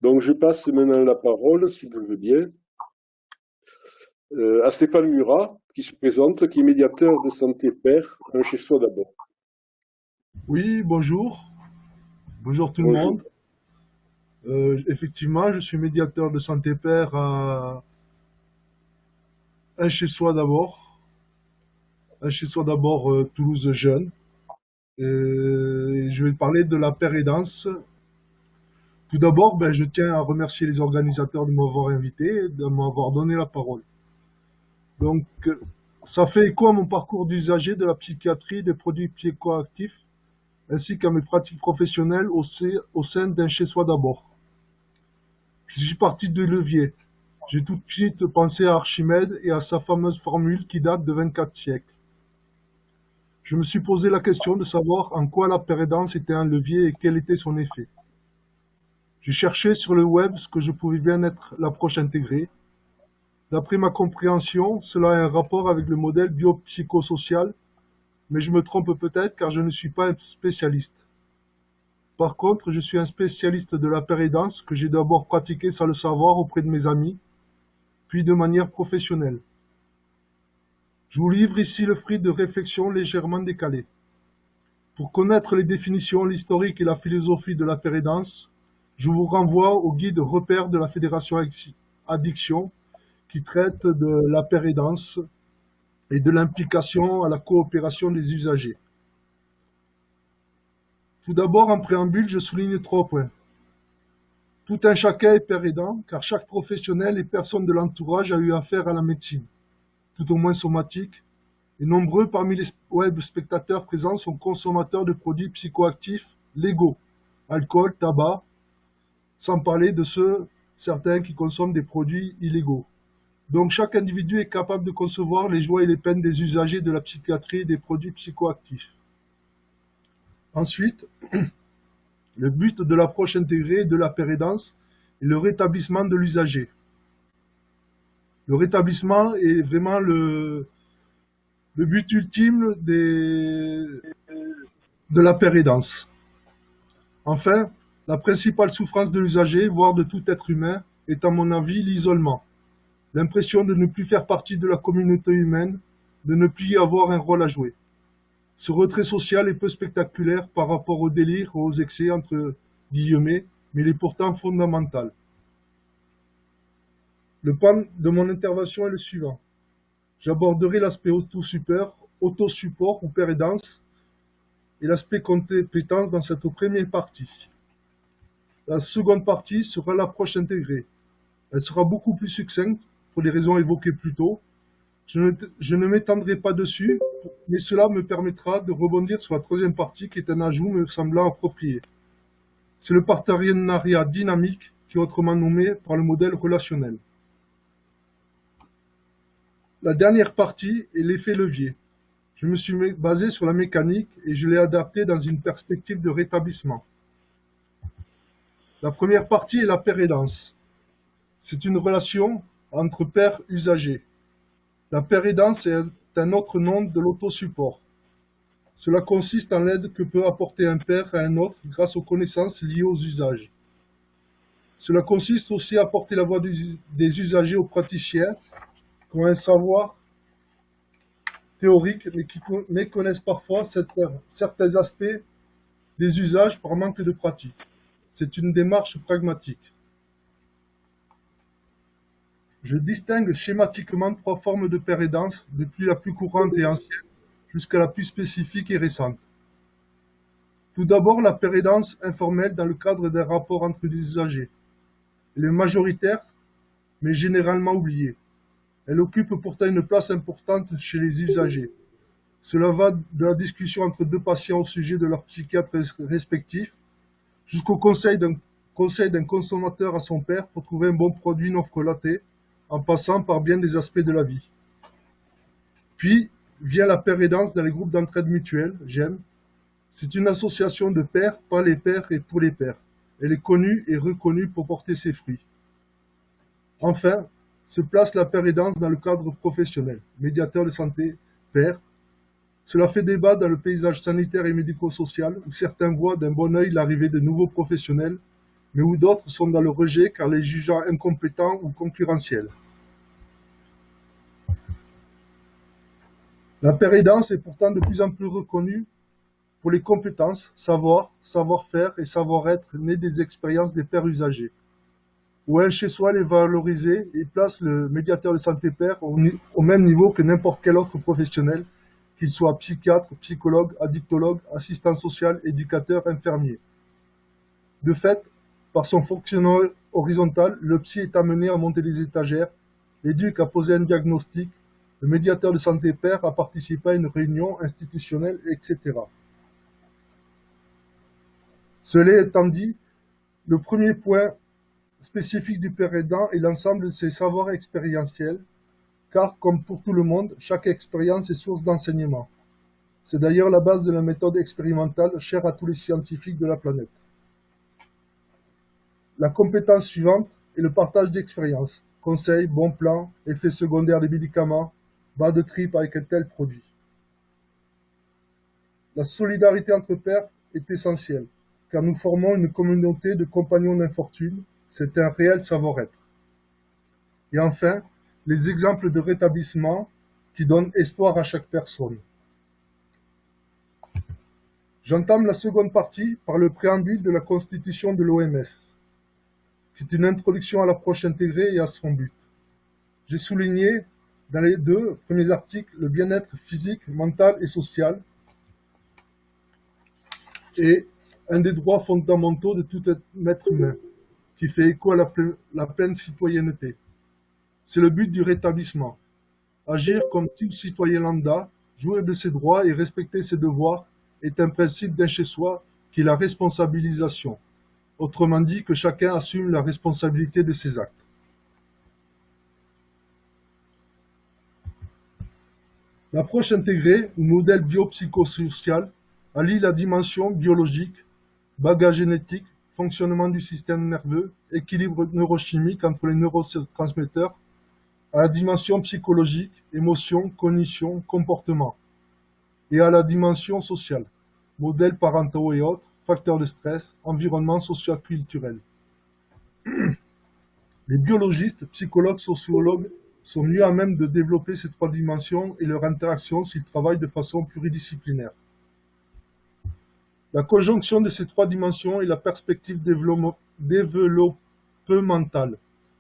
Donc je passe maintenant la parole, si vous le voulez bien, à Stéphane Murat, qui se présente, qui est médiateur de santé père, un chez soi d'abord. Oui, bonjour. Bonjour tout le Bonjour. monde. Effectivement, je suis médiateur de santé père à un chez soi d'abord. Un chez soi d'abord Toulouse Jeune. Et je vais parler de la pérédance. Tout d'abord, je tiens à remercier les organisateurs de m'avoir invité et de m'avoir donné la parole. Donc, ça fait écho à mon parcours d'usager de la psychiatrie des produits psychoactifs ainsi qu'à mes pratiques professionnelles au sein d'un chez soi d'abord. Je suis parti de levier. J'ai tout de suite pensé à Archimède et à sa fameuse formule qui date de 24 siècles. Je me suis posé la question de savoir en quoi la pérédance était un levier et quel était son effet. J'ai cherché sur le web ce que je pouvais bien être l'approche intégrée. D'après ma compréhension, cela a un rapport avec le modèle biopsychosocial, mais je me trompe peut-être car je ne suis pas un spécialiste. Par contre, je suis un spécialiste de la pérédance que j'ai d'abord pratiqué sans le savoir auprès de mes amis, puis de manière professionnelle. Je vous livre ici le fruit de réflexions légèrement décalées. Pour connaître les définitions, l'historique et la philosophie de la pérédance, je vous renvoie au guide repère de la Fédération Addiction qui traite de la pérédance et de l'implication à la coopération des usagers. Tout d'abord, en préambule, je souligne 3 points. Tout un chacun est pérédant, car chaque professionnel et personne de l'entourage a eu affaire à la médecine, tout au moins somatique, et nombreux parmi les web spectateurs présents sont consommateurs de produits psychoactifs légaux, alcool, tabac, sans parler de certains qui consomment des produits illégaux. Donc chaque individu est capable de concevoir les joies et les peines des usagers de la psychiatrie et des produits psychoactifs. Ensuite, le but de l'approche intégrée de la pérédance est le rétablissement de l'usager. Le rétablissement est vraiment le but ultime de la pérédance. Enfin, la principale souffrance de l'usager, voire de tout être humain, est à mon avis l'isolement. L'impression de ne plus faire partie de la communauté humaine, de ne plus y avoir un rôle à jouer. Ce retrait social est peu spectaculaire par rapport au délire ou aux excès, entre guillemets, mais il est pourtant fondamental. Le pan de mon intervention est le suivant. J'aborderai l'aspect autosupport ou pérédance et l'aspect compétence dans cette première partie. La seconde partie sera l'approche intégrée. Elle sera beaucoup plus succincte pour les raisons évoquées plus tôt. Je ne m'étendrai pas dessus, mais cela me permettra de rebondir sur la troisième partie qui est un ajout me semblant approprié. C'est le partenariat dynamique qui est autrement nommé par le modèle relationnel. La dernière partie est l'effet levier. Je me suis basé sur la mécanique et je l'ai adapté dans une perspective de rétablissement. La première partie est la pérédance. C'est une relation entre pairs usagers. La pérédance est un autre nom de l'autosupport. Cela consiste en l'aide que peut apporter un pair à un autre grâce aux connaissances liées aux usages. Cela consiste aussi à apporter la voix des usagers aux praticiens qui ont un savoir théorique mais qui méconnaissent parfois certains aspects des usages par manque de pratique. C'est une démarche pragmatique. Je distingue schématiquement 3 formes de pérédance, depuis la plus courante et ancienne jusqu'à la plus spécifique et récente. Tout d'abord, la pérédance informelle dans le cadre d'un rapport entre des usagers. Elle est majoritaire, mais généralement oubliée. Elle occupe pourtant une place importante chez les usagers. Cela va de la discussion entre 2 patients au sujet de leur psychiatre respectif, jusqu'au conseil d'un consommateur à son père pour trouver un bon produit non frelaté, en passant par bien des aspects de la vie. Puis vient la pérédance dans les groupes d'entraide mutuelle, GEM. C'est une association de pairs, par les pairs et pour les pairs. Elle est connue et reconnue pour porter ses fruits. Enfin, se place la pérédance dans le cadre professionnel, médiateur de santé, pair. Cela fait débat dans le paysage sanitaire et médico-social où certains voient d'un bon œil l'arrivée de nouveaux professionnels, mais où d'autres sont dans le rejet car les jugeant incompétents ou concurrentiels. La paire aidance est pourtant de plus en plus reconnue pour les compétences, savoir-faire et savoir-être nés des expériences des pairs usagers. Où un chez-soi est valorisé et place le médiateur de santé pair au même niveau que n'importe quel autre professionnel, qu'il soit psychiatre, psychologue, addictologue, assistant social, éducateur, infirmier. De fait, par son fonctionnement horizontal, le psy est amené à monter les étagères, l'éduc à poser un diagnostic, le médiateur de santé pair à participer à une réunion institutionnelle, etc. Cela étant dit, le premier point spécifique du pair aidant est l'ensemble de ses savoirs expérientiels, car, comme pour tout le monde, chaque expérience est source d'enseignement. C'est d'ailleurs la base de la méthode expérimentale chère à tous les scientifiques de la planète. La compétence suivante est le partage d'expériences, conseils, bons plans, effets secondaires des médicaments, bas de trip avec un tel produit. La solidarité entre pairs est essentielle, car nous formons une communauté de compagnons d'infortune, c'est un réel savoir-être. Et enfin, les exemples de rétablissement qui donnent espoir à chaque personne. J'entame la seconde partie par le préambule de la Constitution de l'OMS, qui est une introduction à l'approche intégrée et à son but. J'ai souligné dans les deux premiers articles le bien-être physique, mental et social est un des droits fondamentaux de tout être humain, qui fait écho à la pleine citoyenneté. C'est le but du rétablissement. Agir comme tout citoyen lambda, jouir de ses droits et respecter ses devoirs est un principe d'un chez-soi qui est la responsabilisation. Autrement dit, que chacun assume la responsabilité de ses actes. L'approche intégrée, ou modèle biopsychosocial, allie la dimension biologique, bagage génétique, fonctionnement du système nerveux, équilibre neurochimique entre les neurotransmetteurs, à la dimension psychologique, émotion, cognition, comportement, et à la dimension sociale, modèles parentaux et autres, facteurs de stress, environnement socio-culturel. Les biologistes, psychologues, sociologues sont mieux à même de développer ces trois dimensions et leur interaction s'ils travaillent de façon pluridisciplinaire. La conjonction de ces trois dimensions est la perspective développementale,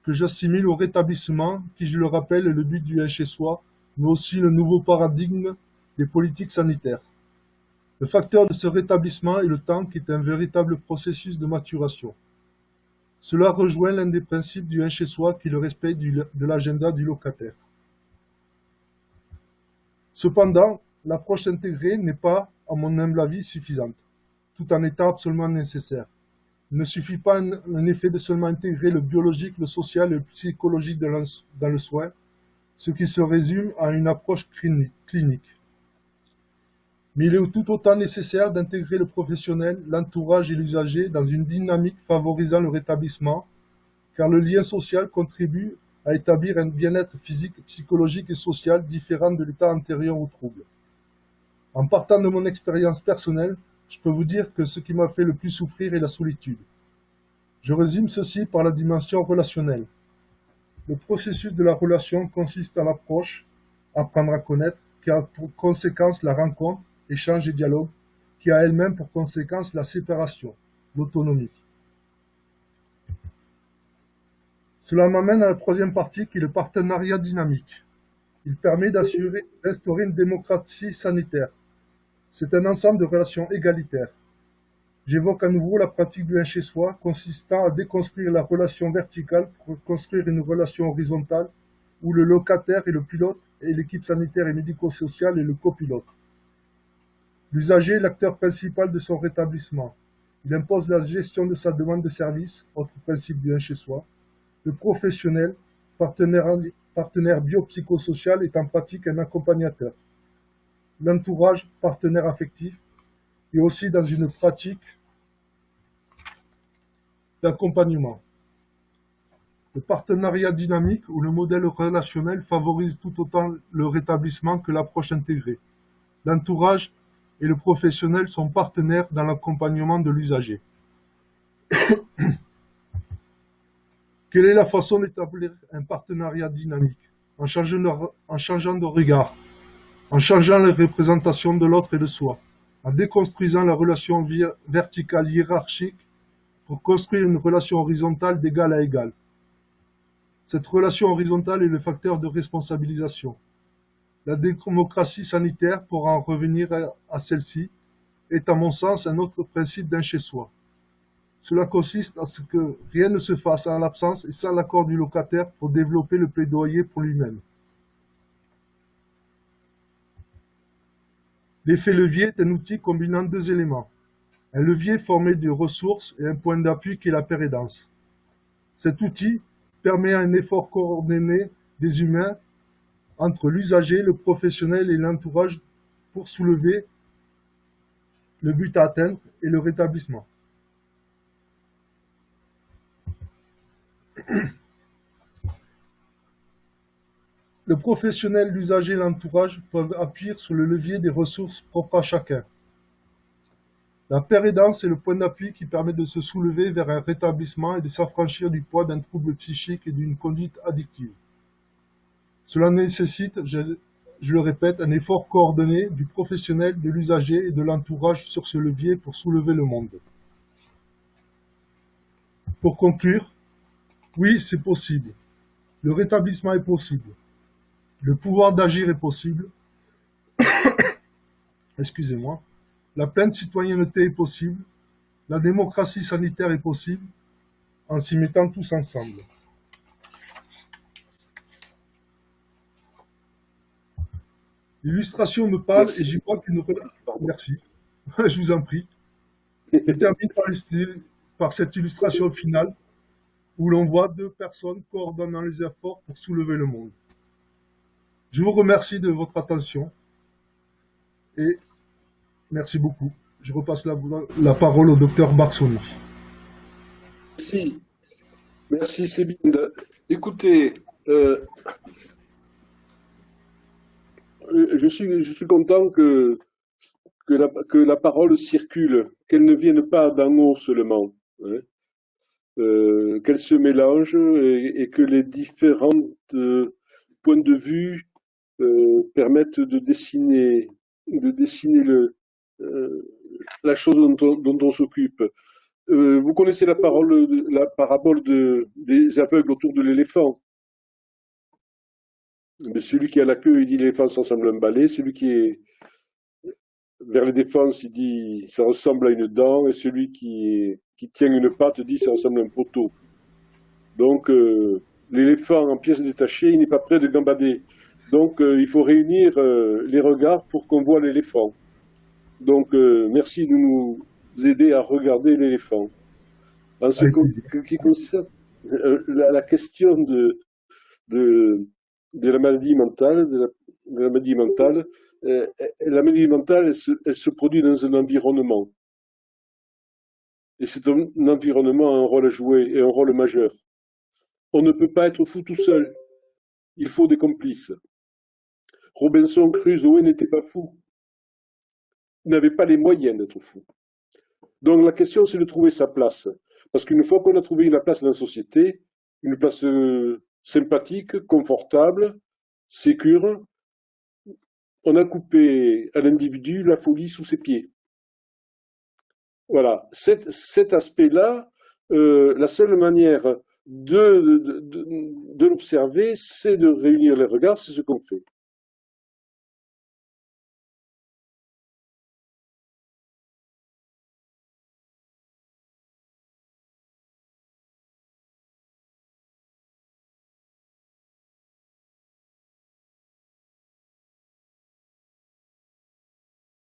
que j'assimile au rétablissement, qui, je le rappelle, est le but du chez soi, mais aussi le nouveau paradigme des politiques sanitaires. Le facteur de ce rétablissement est le temps, qui est un véritable processus de maturation. Cela rejoint l'un des principes du chez soi, qui est le respect de l'agenda du locataire. Cependant, l'approche intégrée n'est pas, à mon humble avis, suffisante, tout en étant absolument nécessaire. Il ne suffit pas en effet de seulement intégrer le biologique, le social et le psychologique dans le soin, ce qui se résume à une approche clinique. Mais il est tout autant nécessaire d'intégrer le professionnel, l'entourage et l'usager dans une dynamique favorisant le rétablissement, car le lien social contribue à établir un bien-être physique, psychologique et social différent de l'état antérieur au trouble. En partant de mon expérience personnelle, je peux vous dire que ce qui m'a fait le plus souffrir est la solitude. Je résume ceci par la dimension relationnelle. Le processus de la relation consiste en l'approche, apprendre à connaître, qui a pour conséquence la rencontre, échange et dialogue, qui a elle-même pour conséquence la séparation, l'autonomie. Cela m'amène à la troisième partie qui est le partenariat dynamique. Il permet d'instaurer une démocratie sanitaire. C'est un ensemble de relations égalitaires. J'évoque à nouveau la pratique du chez soi, consistant à déconstruire la relation verticale pour construire une relation horizontale où le locataire est le pilote et l'équipe sanitaire et médico-sociale est le copilote. L'usager est l'acteur principal de son rétablissement. Il impose la gestion de sa demande de service, autre principe du chez soi. Le professionnel, partenaire biopsychosocial, est en pratique un accompagnateur. L'entourage, partenaire affectif, est aussi dans une pratique d'accompagnement. Le partenariat dynamique ou le modèle relationnel favorise tout autant le rétablissement que l'approche intégrée. L'entourage et le professionnel sont partenaires dans l'accompagnement de l'usager. Quelle est la façon d'établir un partenariat dynamique? En changeant de regard, en changeant les représentations de l'autre et de soi, en déconstruisant la relation verticale hiérarchique pour construire une relation horizontale d'égal à égal. Cette relation horizontale est le facteur de responsabilisation. La démocratie sanitaire, pour en revenir à celle-ci, est à mon sens un autre principe d'un chez-soi. Cela consiste à ce que rien ne se fasse en l'absence et sans l'accord du locataire pour développer le plaidoyer pour lui-même. L'effet levier est un outil combinant deux éléments. Un levier formé de ressources et un point d'appui qui est la paire aidance. Cet outil permet un effort coordonné des humains entre l'usager, le professionnel et l'entourage pour soulever le but à atteindre et le rétablissement. Le professionnel, l'usager et l'entourage peuvent appuyer sur le levier des ressources propres à chacun. La paire aidance est le point d'appui qui permet de se soulever vers un rétablissement et de s'affranchir du poids d'un trouble psychique et d'une conduite addictive. Cela nécessite, je le répète, un effort coordonné du professionnel, de l'usager et de l'entourage sur ce levier pour soulever le monde. Pour conclure, oui, c'est possible. Le rétablissement est possible. Le pouvoir d'agir est possible. Excusez-moi. La pleine citoyenneté est possible. La démocratie sanitaire est possible en s'y mettant tous ensemble. L'illustration me parle et j'y vois qu'une relation. Merci. Je vous en prie. Je termine par cette illustration finale où l'on voit deux personnes coordonnant les efforts pour soulever le monde. Je vous remercie de votre attention et merci beaucoup. Je repasse la parole au docteur Barsoni. Merci Sébine. Écoutez, je suis content que la parole circule, qu'elle ne vienne pas d'en haut seulement, hein, qu'elle se mélange et que les différents points de vue permettent de dessiner la chose dont on s'occupe. Vous connaissez la parabole des aveugles autour de l'éléphant. Celui qui a la queue, il dit l'éléphant ça ressemble à un balai. Celui qui est vers les défenses, il dit ça ressemble à une dent. Et celui qui tient une patte dit ça ressemble à un poteau. Donc l'éléphant en pièces détachées, il n'est pas prêt de gambader. Donc il faut réunir les regards pour qu'on voit l'éléphant. Donc merci de nous aider à regarder l'éléphant. En ce qui concerne la question de la maladie mentale, la maladie mentale, elle se produit dans un environnement. Et cet environnement a un rôle à jouer et un rôle majeur. On ne peut pas être fou tout seul. Il faut des complices. Robinson Crusoe n'était pas fou. Il n'avait pas les moyens d'être fou. Donc la question, c'est de trouver sa place. Parce qu'une fois qu'on a trouvé la place dans la société, une place sympathique, confortable, sécure, on a coupé à l'individu la folie sous ses pieds. Voilà. Cet aspect-là, la seule manière de l'observer, c'est de réunir les regards, c'est ce qu'on fait.